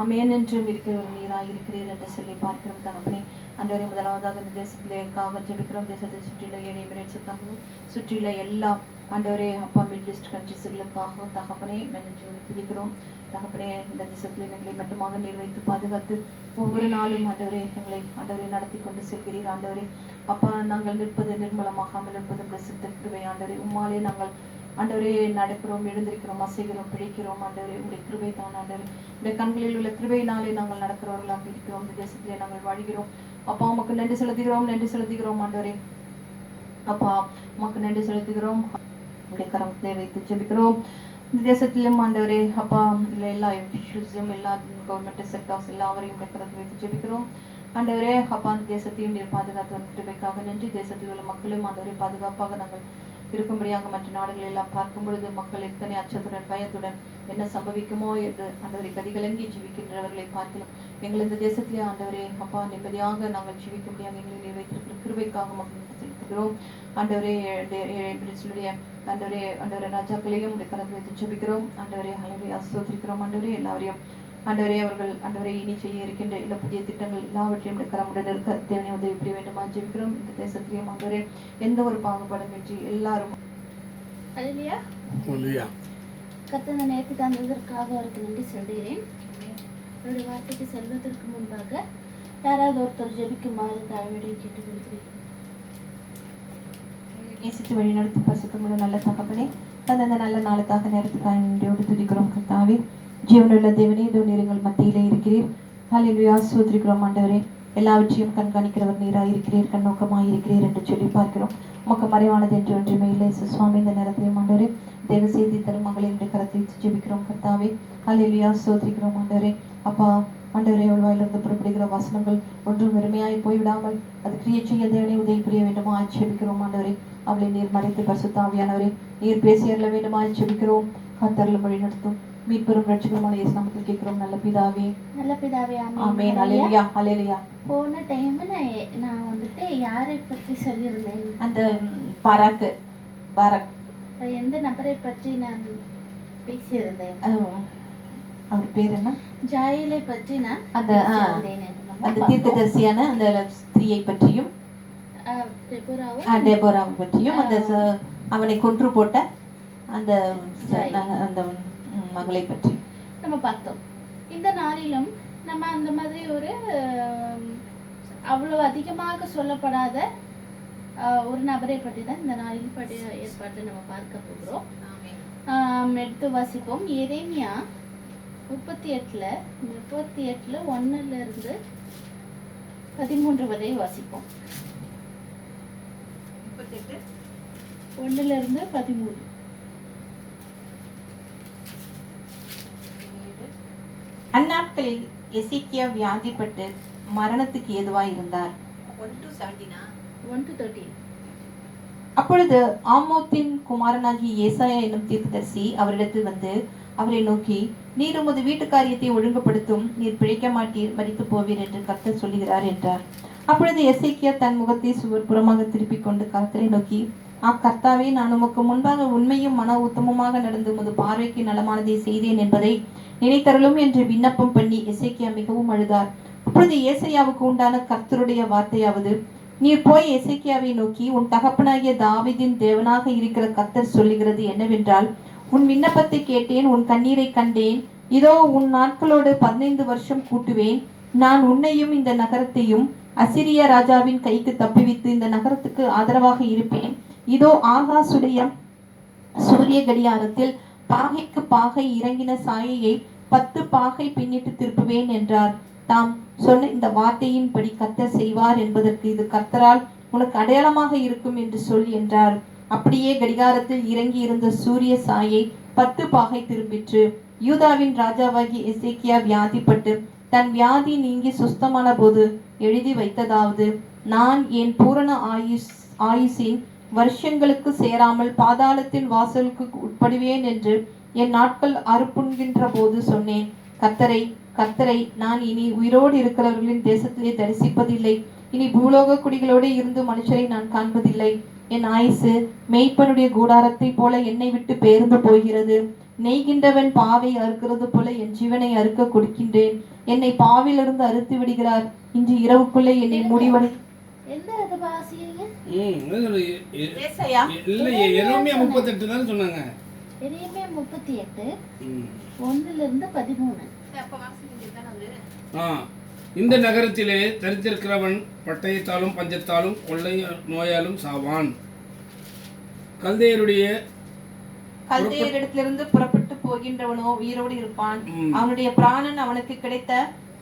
ஆமேன் என்றும் இருக்கிறவர் நீராய் இருக்கிறீர் என்று சொல்லி பார்க்கிறோம் தகப்பனே. ஆண்டவரே முதலாவதாக இந்த தேசத்திலேக்காக ஜெபிக்கிறோம். தேசத்தை சுற்றியுள்ள ஏழை எமிரேட்ஸுக்காகவும் சுற்றியுள்ள எல்லா ஆண்டவரே அப்பா மிடில் ஈஸ்ட் கண்ட்ரிஸ்களுக்காக தகப்பனே மெனஞ்சு பிடிக்கிறோம் தகப்பனே. இந்த தேசத்தில் எங்களை மட்டுமாக நீர் வைத்து பாதுகாத்து ஒவ்வொரு நாளும் ஆண்டவரே எங்களை ஆண்டவரை நடத்தி கொண்டு செல்கிறீர் ஆண்டவரே. அப்பா நாங்கள் நிற்பது நிர்மலமாகாமல் இருப்பது பிரசித்த கிருபை ஆண்டவரே. உம்மாலே நாங்கள் ஆண்டவரே நடக்கிறோம், எழுந்திருக்கிறோம், அசைகிறோம், பிழைக்கிறோம் ஆண்டவரே. உடைய கிருபை தான் ஆண்டவரே. உடைய கண்களில் உள்ள கிருபையினாலே நாங்கள் நடக்கிறவர்களாக இருக்கிறோம். இந்த தேசத்திலே நாங்கள் வாழ்கிறோம். அப்பா உமக்கு நன்றி செலுத்துகிறோம் ஆண்டவரே. அப்பா உமக்கு நன்றி செலுத்துகிறோம். உடைய கரத்தை வைத்து ஜெபிக்கிறோம். இந்த தேசத்திலும் ஆண்டவரே அப்பா எல்லா இஷ்யூஸையும் எல்லா கவர்மெண்ட் செக்டர்ஸ் எல்லாவரையும் உடைய கரத்தை வைத்து ஜெபிக்கிறோம் ஆண்டவரே. அப்பா அந்த தேசத்தையும் நீர் பாதுகாத்து கிருபைக்காக நன்றி. தேசத்தில் உள்ள மக்களும் ஆண்டவரே பாதுகாப்பாக நாங்கள் இருக்கும்படியாக மற்ற நாடுகள் எல்லாம் பார்க்கும் பொழுது மக்கள் எத்தனை அச்சத்துடன் பயத்துடன் என்ன சம்பவிக்குமோ என்று ஆண்டவரை கதிகலங்கி ஜீவிக்கின்றவர்களை பார்க்கலாம். எங்கள் இந்த தேசத்திலே ஆண்டவரே அப்பா நிம்மதியாக நாங்கள் ஜீவிக்கும்படியாக எங்களை வைத்திருக்கிற கிருபைக்காக மக்கள் செலுத்துகிறோம் ஆண்டவரே. ஆண்டவரே ராஜாக்களையும் கரத்தில் வைத்து ஜெபிக்கிறோம் ஆண்டவரே. ஹல்லேலூயா. ஸ்தோத்திரிக்கிறோம் ஆண்டவரே. எல்லாரையும் ஆண்டவரே அவர்கள் ஆண்டவரை இனி செய்ய இருக்கின்ற எல்லா புதிய திட்டங்கள் எல்லாவற்றையும் கரமுடன் இருக்க தேவனை உதவி புரிய வேண்டுமா ஜெபிக்கிறோம். இந்த தேசத்திலேயும் ஆண்டவரே எந்த ஒரு பாகுபாடும் இன்றி எல்லாரும் கர்த்தர் இந்த நேரத்தை தந்ததற்காக அவருக்கு நன்றி சொல்கிறேன். அவருடைய வார்த்தைக்கு செல்வதற்கு முன்பாக யாராவது ஒருத்தர் ஜெபிக்குமாறு தாழ்மையுடன் கேட்டுக்கொள்கிறேன். நேசித்து வழி நடத்தி பரிசுத்தமுள்ள நல்ல தகப்பனே, தந்த நல்ல நாளுக்காக நேரத்துக்காக நன்றியோடு துதிக்கிறோம் கர்த்தாவே. ஜீவனுள்ள தேவனே, இதோ நீர்கள் மத்தியிலே இருக்கிறீர். ஹல்லேலூயா. ஸ்தோத்திரிக்கிறோம் ஆண்டவரே. எல்லாவற்றையும் கண்காணிக்கிறவர் நீராக இருக்கிறீர், கண்ணோக்கமாக இருக்கிறீர் என்று சொல்லி பார்க்கிறோம். உமக்கு மறைவானது என்று ஒன்றுமே இல்லை சுவாமி. இந்த நேரத்தையும் ஆண்டவரே தேவ செய்தி தரும் மகளை இந்த கரத்தை ஜெபிக்கிறோம் கர்த்தாவே. ஹல்லேலூயா. ஸ்தோத்திரிக்கிறோம் ஆண்டவரே. அப்பா ஆண்டவரே வாயிலிருந்து புறப்படுகிற வசனங்கள் ஒன்றும் வெறுமையாய் போய்விடாமல் அது கிரியை செய்ய தேவனே உதவி புரிய வேண்டுமா ஜெபிக்கிறோம் ஆண்டவரே. அவளை நீர் மறைத்து பரிசுத்த ஆவியானவரே நீர் பேசியறல வேண்டுமா ஜெபிக்கிறோம். கர்த்தருள் வழி நடத்தும் மீட்பெரும் ரட்சகருமான இயேசு நாமத்தில் கேட்கிறோம் நல்ல பிதாவே. ஆமென். ஹல்லேலூயா. ஹல்லேலூயா. போன டைம் நான் வந்துட்டு யாரை பற்றி சொல்லியிருந்தேன்? அந்த பாராக் எந்த நபரை பற்றி நான் பேசியிருந்தேன்? அவர் பேர் என்ன? ஜாயிலை பற்றி நான் அந்த தீர்க்கதரிசியான அந்த ஸ்திரீயை பற்றியும் டெபோராவை பற்றியும் அந்த அவனை கொன்று போட்ட அந்த அந்த மகளை பற்றி நம்ம பார்த்தோம். இந்த நாளிலும் நம்ம அந்த மாதிரி ஒரு அவ்வளவு அதிகமாக சொல்லப்படாத ஒரு நபரை பற்றி தான் இந்த நாளில் படி ஏற்பாட்டில் நம்ம பார்க்க போகிறோம். எடுத்து வாசிப்போம். எரேமியா 38 1 13 வரை வாசிப்போம். 1 13. அந்நாட்களில் எசேக்கியா வியாதிப்பட்டு மரணத்துக்கு ஏதுவாய் இருந்தார். 1-13. அப்பொழுது ஆமோத்தின் குமாரனாகிய ஏசாயா என்னும் தீர்க்கதரிசி அவரிடத்தில் வந்து அவரை நோக்கி, நீர் உமது வீட்டு காரியத்தை ஒழுங்குபடுத்தும், நீர் பிழைக்க மாட்டீர், மரித்து போவீர் என்று கர்த்தர் சொல்லுகிறார் என்றார். அப்பொழுது எசேக்கியா தன் முகத்தை சுவர் புறமாக திருப்பிக் கொண்டு கர்த்தரை நோக்கி, கர்த்தாவே, நான் உமக்கு முன்பாக உண்மையும் மன உத்தமமாக நடந்து உமது பார்வைக்கு நலமானதை செய்தேன் என்பதை நினைத்தருளும் என்று விண்ணப்பம் பண்ணி எசேக்கியா மிகவும் அழுதார். அப்பொழுது ஏசாயாவுக்கு உண்டான கர்த்தருடைய வார்த்தையாவது, நீர் போய் எசேக்கியாவை நோக்கி, உன் தகப்பனாகிய தாவீதின் தேவனாக இருக்கிற கர்த்தர் சொல்லுகிறது என்னவென்றால், உன் விண்ணப்பத்தை கேட்டேன், உன் கண்ணீரை கண்டேன். இதோ உன் நாட்களோடு 15 வருஷம் கூட்டுவேன். நான் உன்னையும் இந்த நகரத்தையும் அசிரிய ராஜாவின் கைக்கு தப்புவித்து இந்த நகரத்துக்கு ஆதரவாக இருப்பேன். இதோ ஆகாசுடைய சூரிய கடியாரத்தில் பாகைக்கு பாகை இறங்கின சாயையை 10 பாகை பின்னிட்டு திருப்புவேன் என்றார். தாம் சொன்ன இந்த வார்த்தையின்படி கர்த்தர் செய்வார் என்பதற்கு இது கர்த்தரால் உனக்கு அடையாளமாக இருக்கும் என்று சொல் என்றார். அப்படியே கடிகாரத்தில் இறங்கி இருந்த சூரிய சாயை 10 பாகை திரும்பிற்று. யூதாவின் ராஜாவாகி எசேக்கியா வியாதிப்பட்டு தன் வியாதி நீங்கி சுஸ்தமான போது எழுதி வைத்ததாவது, நான் என் பூரண ஆயுசின் வருஷங்களுக்கு சேராமல் பாதாளத்தின் வாசலுக்கு உட்படுவேன் என்று என் நாட்கள் அறுப்புண்கின்ற போது சொன்னேன். கர்த்தரை நான் இனி உயிரோடு இருக்கிறவர்களின் தேசத்திலே தரிசிப்பதில்லை. இனி பூலோக குடிகளோடு இருந்து மனுஷரை நான் காண்பதில்லை. என் ஆயுசு மெய்ப்பனுடைய கூடாரத்தை போல என்னை விட்டு பேர்ந்து போகிறது. நெய்கின்றவன் பாவை அறுக்கிறது போல என் ஜீவனை அறுக்க கொடுக்கின்றேன். என்னை பாவிலிருந்து அறுத்து விடுகிறார். இன்று இரவுக்குள்ளே என்னை முடிவடை. இந்த நகரத்திலே தரித்திருக்கிறவன் பட்டயத்தாலும் பஞ்சத்தாலும் கொள்ளை நோயாலும் சாவான். கல்தேயரிடத்திலிருந்து புறப்பட்டு போகின்றவனோ உயிரோடு இருப்பான். அவனுடைய பிராணன் அவனுக்கு கிடைத்த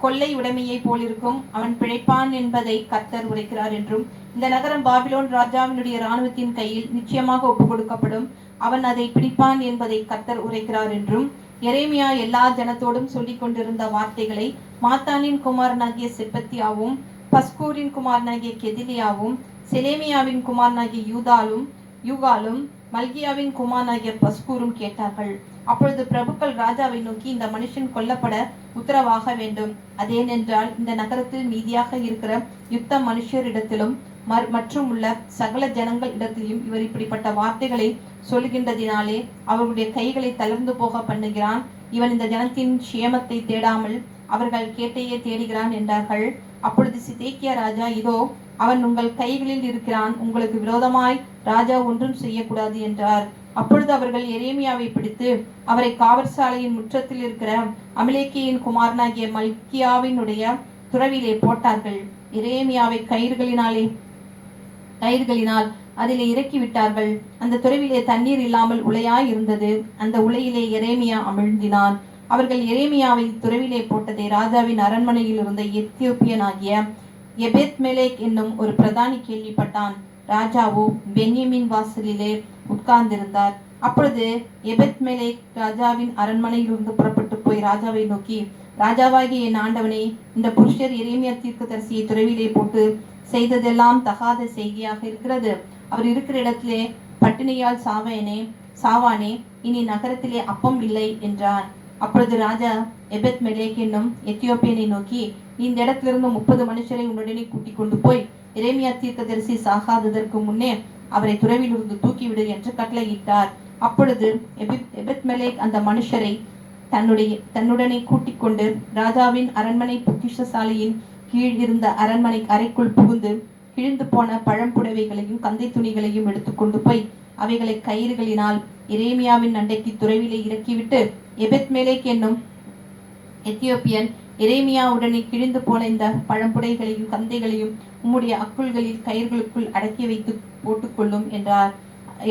கொள்ளை உடைமையை போலிருக்கும். அவன் பிழைப்பான் என்பதை கர்த்தர் உரைக்கிறார் என்றும், இந்த நகரம் பாபிலோன் ராஜாவினுடைய இராணுவத்தின் கையில் நிச்சயமாக ஒப்பு கொடுக்கப்படும். அவன் அதை பிடிப்பான் என்பதை கர்த்தர் உரைக்கிறார் என்றும், எரேமியா எல்லா ஜனத்தோடும் சொல்லிக் கொண்டிருந்த வார்த்தைகளை மாத்தானின் குமாரனாகிய செப்பத்தியாவும், பஸ்கூரின் குமாரனாகிய கெதிலியாவும், செலேமியாவின் குமாரனாகிய யூகாலும், மல்கியாவின் குமாரனாகிய பஸ்கூரும் கேட்டார்கள். அப்பொழுது பிரபுக்கள் ராஜாவை நோக்கி, இந்த மனுஷன் கொல்லப்பட உத்தரவாக வேண்டும். அதேனென்றால் இந்த நகரத்தில் மீதியாக இருக்கிற யுத்த மனுஷரிடத்திலும் மற்றும் உள்ள சகல ஜனங்கள் இடத்திலும் இவர் இப்படிப்பட்ட வார்த்தைகளை சொல்கின்றதினாலே அவர்களுடைய கைகளை தளர்ந்து போக பண்ணுகிறான். இவன் இந்த ஜனத்தின் சேமத்தை தேடாமல் அவர்கள் கேட்டையே தேடுகிறான் என்றார்கள். அப்பொழுது சிதேக்கியா ராஜா, இதோ அவன் உங்கள் கைகளில் இருக்கிறான், உங்களுக்கு விரோதமாய் ராஜா ஒன்றும் செய்யக்கூடாது என்றார். அப்பொழுது அவர்கள் எரேமியாவை பிடித்து அவரை காவற்சாலையின் முற்றத்தில் இருக்கிற அமலேக்கியின் குமாரனாகிய மல்கியாவினுடைய துறவிலே போட்டார்கள். எரேமியாவை கயிறுகளினால் அதிலே இறக்கி விட்டார்கள். அந்த துறவிலே தண்ணீர் இல்லாமல் உலையாய் இருந்தது. அந்த உலையிலே எரேமியா அமிழ்ந்தினான். அவர்கள் எரேமியாவை துறவிலே போட்டதை ராஜாவின் அரண்மனையில் இருந்த எத்தியோப்பியனாகிய எபெத்மெலேக் என்னும் ஒரு பிரதானி கேள்விப்பட்டான். ராஜாவோ பென்யமின் வாசலிலே உட்கார்ந்திருந்தார். அப்பொழுது எபெத்மெலேக் ராஜாவின் அரண்மனையிலிருந்து புறப்பட்டு போய் ராஜாவை நோக்கி, ராஜாவாகிய என் ஆண்டவனே, இந்த புருஷர் எரேமியா தீர்க்கதரிசியை துறவிலே போட்டு செய்ததெல்லாம் தகாத செய்தியாக இருக்கிறது. அவர் இருக்கிற இடத்திலே பட்டினியால் சாவானே, இனி நகரத்திலே அப்பம் இல்லை என்றான். அப்பொழுது ராஜா எபெத்மெலேக் என்னும் எத்தியோப்பியனை நோக்கி, இந்த இடத்திலிருந்து 30 மனுஷரை உடனே கூட்டிக் கொண்டு போய் எரேமியா தீர்க்கதரிசி சாகாததற்கு முன்னே அவரை துறவிலிருந்து தூக்கிவிடு என்று கட்டளையிட்டார். அப்பொழுது எபெத்மெலேக் அந்த மனுஷரை தன்னுடனே கூட்டிக் கொண்டு ராஜாவின் அரண்மனை பொக்கிஷசாலையின் கீழ் இருந்த அரண்மனை அறைக்குள் புகுந்து கிழிந்து போன பழம்புடவைகளையும் கந்தை துணிகளையும் எடுத்துக்கொண்டு போய் அவைகளை கயிறுகளினால் எரேமியாவின் அண்டைக்கு துறவிலே இறக்கிவிட்டு, எபெத்மெலேக் என்னும் எத்தியோப்பியன் எரேமியா உடனே கிழிந்து போன இந்த பழம்புடைகளையும் கந்தைகளையும் உம்முடைய அக்குள்களில் கயிர்களுக்குள் அடக்கி வைத்து போட்டுக்கொள்ளும் என்றார்.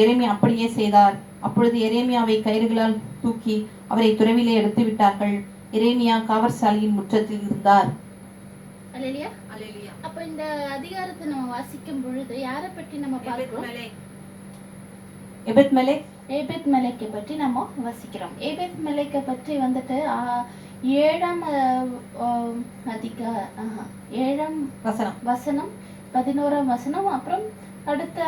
எரேமியா அப்படியே செய்தார். அப்பொழுது எரேமியாவை கயிறுகளால் தூக்கி அவரை துறவிலே எடுத்து விட்டார்கள். எரேமியா காவற்சாலையின் முற்றத்தில் இருந்தார். அல்லேலூயா. அல்லேலூயா. அப்ப இந்த அதிகாரத்தை நம்ம வாசிக்கும் பொழுது யாரை பற்றி நம்ம பார்க்கிறோம்? எபெத்-மெலெக் ஏபேத் மெலேக்கை பற்றி நம்ம வாசிக்கிறோம். ஏபேத் மெலேக்கை பற்றி வந்துட்டு 7ஆம் வசனம் 11ஆம் வசனம் அப்புறம் அடுத்த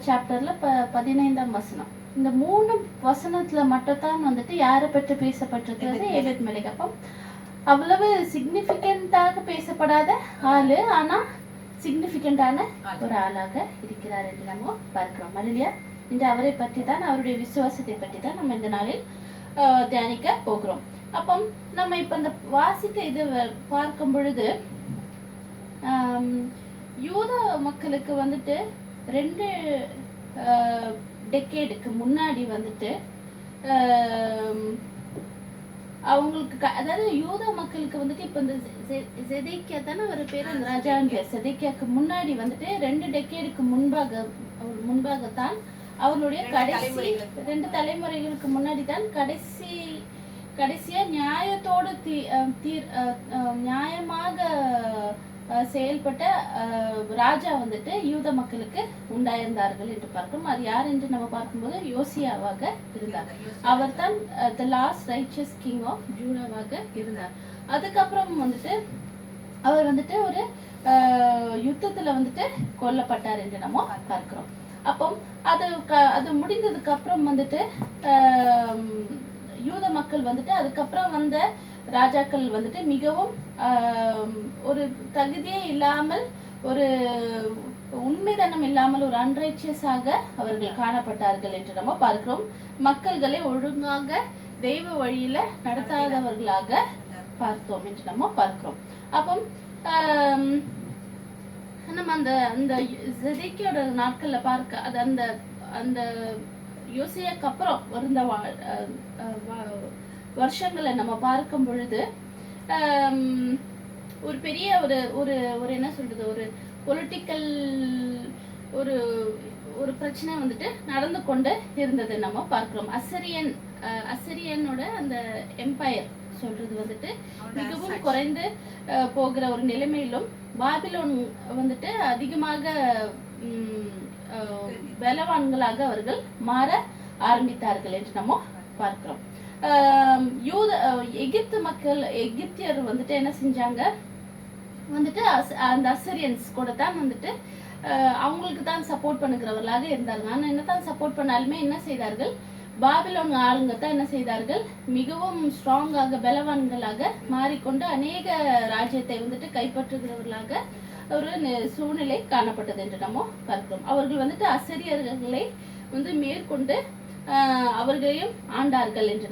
சாப்டர்ல 15ஆம் வசனம், இந்த 3 வசனத்துல மட்டும்தான் வந்துட்டு யாரை பற்றி பேசப்பட்டிருக்கிறது? ஏபேத் மெலேக். அப்போ அவ்வளவு சிக்னிஃபிகண்டாக பேசப்படாத ஆளு, ஆனா சிக்னிஃபிகண்டான ஒரு ஆளாக இருக்கிறார் என்று நம்ம பார்க்கிறோம். அல்லேலூயா. இன்று அவரை பற்றி தான், அவருடைய விசுவாசத்தை பற்றி தான் நம்ம இந்த நாளில் தியானிக்க போகிறோம். அப்போ நம்ம இப்ப இந்த வாசித்த இது பார்க்கும் பொழுது யூத மக்களுக்கு வந்துட்டு 2 டெக்கேடுக்கு முன்னாடி வந்துட்டு அவங்களுக்கு அதாவது யூத மக்களுக்கு வந்துட்டு இப்ப இந்த செதேக்கியா தானே ஒரு பேர், அந்த ராஜாவின் பேர் செதேக்கியாக்கு முன்னாடி வந்துட்டு 2 டெக்கேடுக்கு முன்பாகத்தான் அவர்களுடைய கடைசி 2 தலைமுறைகளுக்கு முன்னாடி தான் கடைசியா நியாயத்தோடு நியாயமாக செயல்பட்ட ராஜா வந்துட்டு யூத மக்களுக்கு உண்டாயிருந்தார்கள் என்று பார்க்கிறோம். அது யார் என்று நம்ம பார்க்கும்போது யோசியாவாக இருந்தார். அவர் தான் the last riches king of ஜூடாவாக இருந்தார். அதுக்கப்புறம் வந்துட்டு அவர் வந்துட்டு ஒரு யுத்தத்துல வந்துட்டு கொல்லப்பட்டார் என்று நம்ம பார்க்கிறோம். அப்போ அது முடிந்ததுக்கு அப்புறம் வந்துட்டு யூத மக்கள் வந்துட்டு அதுக்கப்புறம் வந்த ராஜாக்கள் வந்துட்டு மிகவும் ஒரு தகுதியே இல்லாமல், ஒரு உண்மைதனம் இல்லாமல், ஒரு அன்ரைச்சியஸாக அவர்கள் காணப்பட்டார்கள் என்று நம்ம பார்க்கிறோம். மக்கள்களை ஒழுங்காக தெய்வ வழியில நடத்தாதவர்களாக பார்த்தோம் என்று நம்ம பார்க்கிறோம். அப்போ நம்ம அந்த செதேக்கியோட நாட்கள்ல பார்க்க அது அந்த யோசியாக்கு அப்புறம் இருந்த வருஷங்களை நம்ம பார்க்கும் பொழுது ஒரு பெரிய ஒரு என்ன சொல்றது, ஒரு பொலிட்டிக்கல் ஒரு பிரச்சனை வந்துட்டு நடந்து கொண்டு இருந்தது நம்ம பார்க்கிறோம். அசிரியனோட அந்த எம்பையர் சொல்றது வந்துட்டு மிகவும் குறைந்து போகிற ஒரு நிலைமையிலும் பாபிலோன் வந்துட்டு அதிகமாக பலவான்களாக அவர்கள் மாற ஆரம்பித்தார்கள் என்று நம்ம பார்க்கிறோம். எகிப்தியர் வந்துட்டு என்ன செஞ்சாங்க வந்துட்டு அந்த அசிரியன்ஸ் கூட தான் வந்துட்டு அவங்களுக்கு தான் சப்போர்ட் பண்ணுகிறவர்களாக இருந்தார்கள். ஆனால் என்னதான் சப்போர்ட் பண்ணாலுமே என்ன செய்தார்கள், பாபிலோன் ஆளுங்க தான் என்ன செய்தார்கள், மிகவும் ஸ்ட்ராங்காக பலவான்களாக மாறிக்கொண்டு அநேக ராஜ்யத்தை வந்துட்டு கைப்பற்றுகிறவர்களாக ஒரு சூழ்நிலை காணப்பட்டது என்று நம்ம பார்க்கிறோம். அவர்கள் வந்துட்டு அசிரியர்களை வந்து மேற்கொண்டு அவர்களையும் ஆண்டார்கள் என்று